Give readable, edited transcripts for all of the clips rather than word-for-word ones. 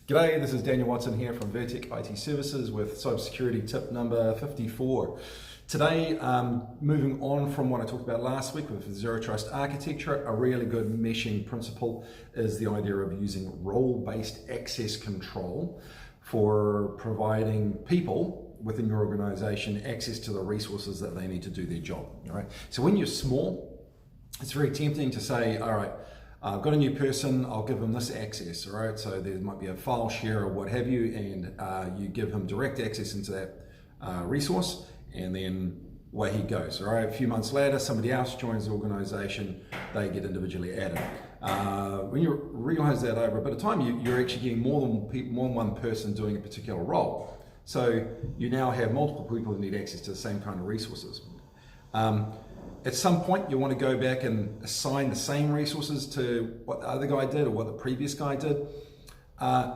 G'day, this is Daniel Watson here from Vertec IT Services with Cybersecurity tip number 54. Today, moving on from what I talked about last week with Zero Trust architecture, a really good meshing principle is the idea of using role-based access control for providing people within your organization access to the resources that they need to do their job. All right? So when you're small, it's very tempting to say, all right, I've got a new person, I'll give them this access, all right? So there might be a file share or what have you, and you give him direct access into that resource, and then away he goes, all right? A few months later, somebody else joins the organization, they get individually added. When you realize that over a bit of time, you're actually getting more than one person doing a particular role. So you now have multiple people who need access to the same kind of resources. At some point, you want to go back and assign the same resources to what the other guy did or what the previous guy did.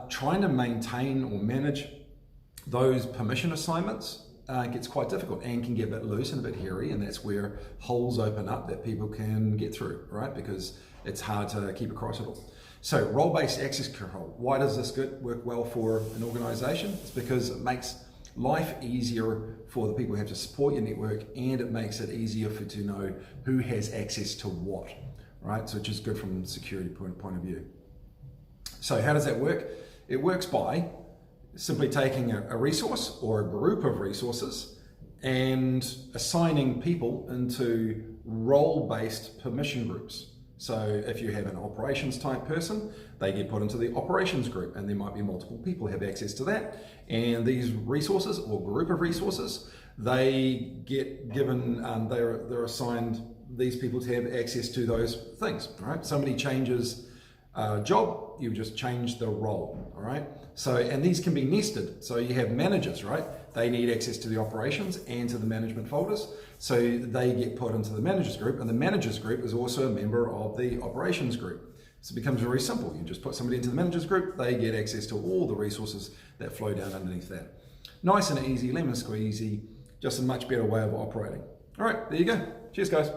Trying to maintain or manage those permission assignments gets quite difficult and can get a bit loose and a bit hairy, and that's where holes open up that people can get through, right? Because it's hard to keep across it all. So role-based access control, why does this work well for an organization? It's because it makes life easier for the people who have to support your network, and it makes it easier to know who has access to what, right? So which is good from a security point of view. So how does that work? It works by simply taking a resource or a group of resources and assigning people into role-based permission groups. So if you have an operations type person, they get put into the operations group, and there might be multiple people who have access to that. And these resources or group of resources, they get given, they're assigned these people to have access to those things, all right? Somebody changes job, you just change the role, all right? So, and these can be nested. So you have managers, right? They need access to the operations and to the management folders. So they get put into the managers group, and the managers group is also a member of the operations group. So it becomes very simple. You just put somebody into the managers group, they get access to all the resources that flow down underneath that. Nice and easy, lemon squeezy, just a much better way of operating. All right, there you go. Cheers, guys.